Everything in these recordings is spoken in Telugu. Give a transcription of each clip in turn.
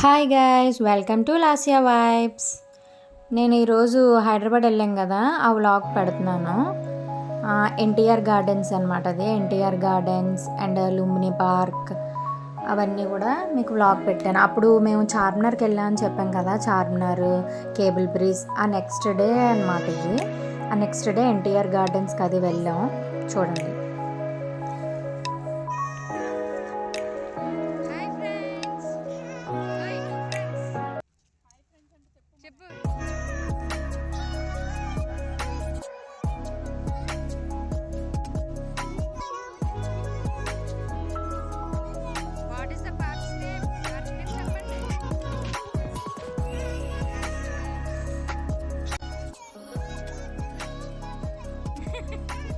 హాయ్ గైస్, వెల్కమ్ టు లాసియా వైబ్స్. నేను ఈరోజు హైదరాబాద్ వెళ్ళాం కదా, ఆ వ్లాగ్ పెడుతున్నాను. ఎన్టీఆర్ గార్డెన్స్ అనమాట. అది NTR gardens and Lumbini park అవన్నీ కూడా మీకు వ్లాగ్ పెట్టాను. అప్పుడు మేము చార్మినార్కి వెళ్ళామని చెప్పాం కదా, చార్మినార్, కేబుల్ బ్రిడ్జ్. ఆ నెక్స్ట్ డే అనమాట ఇది. ఆ నెక్స్ట్ డే ఎన్టీఆర్ గార్డెన్స్కి అది వెళ్ళాం. చూడండి.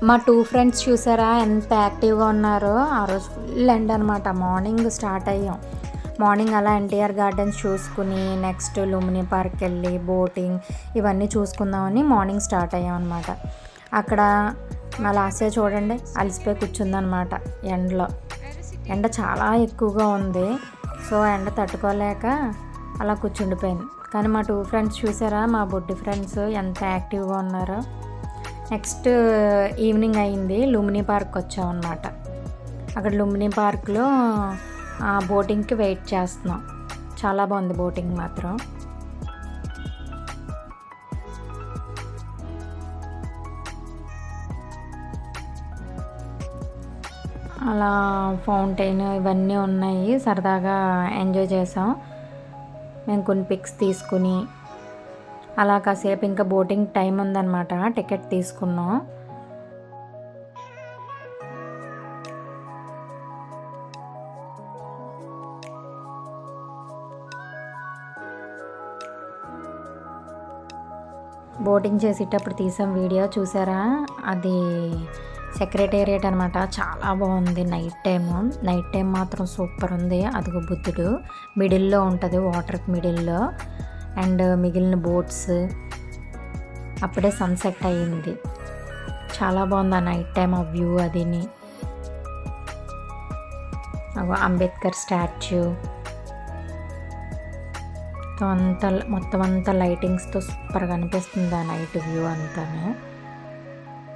మా 2 ఫ్రెండ్స్ చూసారా ఎంత యాక్టివ్గా ఉన్నారో. ఆ రోజు ఫుల్ ఎండ్ అనమాట. మార్నింగ్ స్టార్ట్ అయ్యాం. మార్నింగ్ అలా ఎన్టీఆర్ గార్డెన్స్ చూసుకుని నెక్స్ట్ లుంబిని పార్క్ వెళ్ళి బోటింగ్ ఇవన్నీ చూసుకుందామని మార్నింగ్ స్టార్ట్ అయ్యాం అనమాట. అక్కడ మా లాస్య చూడండి అలసిపోయి కూర్చుందనమాట ఎండలో. ఎండ చాలా ఎక్కువగా ఉంది. సో ఎండ తట్టుకోలేక అలా కూర్చుండిపోయింది. కానీ మా 2 ఫ్రెండ్స్ చూసారా, మా బొడ్డి ఫ్రెండ్స్ ఎంత యాక్టివ్గా ఉన్నారో. నెక్స్ట్ ఈవినింగ్ అయింది, లుంబిని పార్క్ వచ్చామన్నమాట. అక్కడ లుంబిని పార్క్లో బోటింగ్కి వెయిట్ చేస్తున్నాం. చాలా బాగుంది బోటింగ్ మాత్రం. అలా ఫౌంటైన్ ఇవన్నీ ఉన్నాయి. సరదాగా ఎంజాయ్ చేసాం. మేము కొన్ని పిక్స్ తీసుకుని అలా కాసేపు ఇంకా బోటింగ్ టైం ఉందన్నమాట. టికెట్ తీసుకున్నాం. బోటింగ్ చేసేటప్పుడు తీసాం వీడియో, చూసారా? అది సెక్రటేరియట్ అనమాట. చాలా బాగుంది. నైట్ టైం మాత్రం సూపర్ ఉంది. అదిగో బుద్ధుడు మిడిల్లో ఉంటుంది, వాటర్కి మిడిల్లో. అండ్ మిగిలిన బోట్స్. అప్పుడే సన్సెట్ అయ్యింది. చాలా బాగుంది ఆ నైట్ టైం ఆ వ్యూ. అదిని అంబేద్కర్ స్టాచ్యూ మొత్తం అంతా లైటింగ్స్తో సూపర్గా అనిపిస్తుంది ఆ నైట్ వ్యూ అంతా.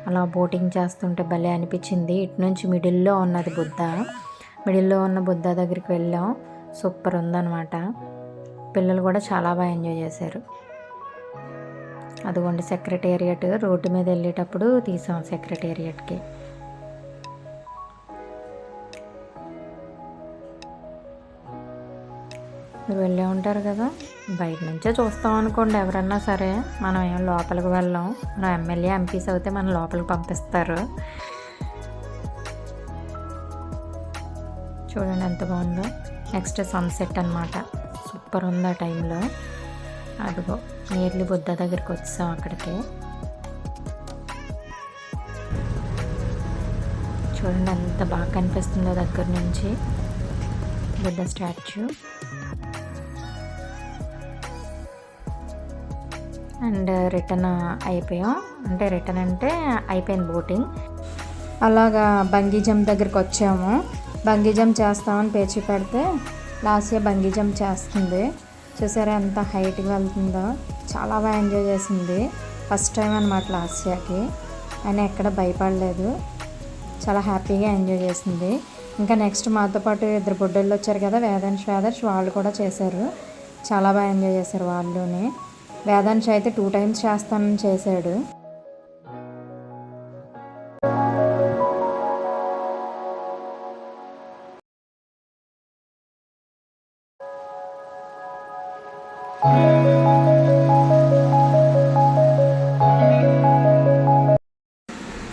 అలా బోటింగ్ చేస్తుంటే భలే అనిపించింది. ఇటు నుంచి మిడిల్లో ఉన్నది బుద్ధ. మిడిల్లో ఉన్న బుద్ధ దగ్గరికి వెళ్ళాం. సూపర్ ఉందన్నమాట. పిల్లలు కూడా చాలా బాగా ఎంజాయ్ చేశారు. అదిగోండి సెక్రటేరియట్. రోడ్డు మీద వెళ్ళేటప్పుడు తీసాం సెక్రటేరియట్కి. మీరు వెళ్ళే ఉంటారు కదా, బయట నుంచే చూస్తాం అనుకోండి ఎవరన్నా సరే. మనం ఏం లోపలికి వెళ్ళాం. మనం ఎమ్మెల్యే ఎంపీస్ అయితే మన లోపలికి పంపిస్తారు. చూడండి ఎంత బాగుందో. నెక్స్ట్ సన్సెట్ అనమాట. సూపర్ ఉంది ఆ టైంలో. అదిగో నియర్లీ బుద్ధ దగ్గరికి వచ్చాం. అక్కడికి చూడండి ఎంత బాగా కనిపిస్తుందో దగ్గర నుంచి బుద్ధ స్టాచ్యూ. అండ్ రిటర్న్ అయిపోయాం. రిటర్న్ అంటే అయిపోయింది బోటింగ్. అలాగా బంగీ జంప్ దగ్గరికి వచ్చాము. బంగీ జంప్ చేస్తామని పేచి పెడితే లాస్య బంగీ జంప్ చేస్తుంది. చూసారా ఎంత హైట్గా వెళ్తుందో. చాలా బాగా ఎంజాయ్ చేసింది. ఫస్ట్ టైం అనమాట లాస్యకి. అయినా ఎక్కడ భయపడలేదు. చాలా హ్యాపీగా ఎంజాయ్ చేసింది. ఇంకా నెక్స్ట్ మాతో పాటు 2 బుడ్డళ్ళు వచ్చారు కదా, వేదాంశ్ వాళ్ళు కూడా చేశారు. చాలా బాగా ఎంజాయ్ చేశారు వాళ్ళుని. వేదాంశ్ అయితే 2 టైమ్స్ చేస్తానని చేశాడు.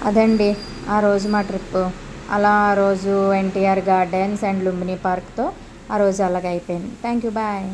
అదండి ఆ రోజు మా ట్రిప్. అలా ఆ రోజు ఎన్టీఆర్ గార్డెన్స్ అండ్ లుంబిని పార్క్తో ఆ రోజు అలాగ అయిపోయింది. Thank you, bye.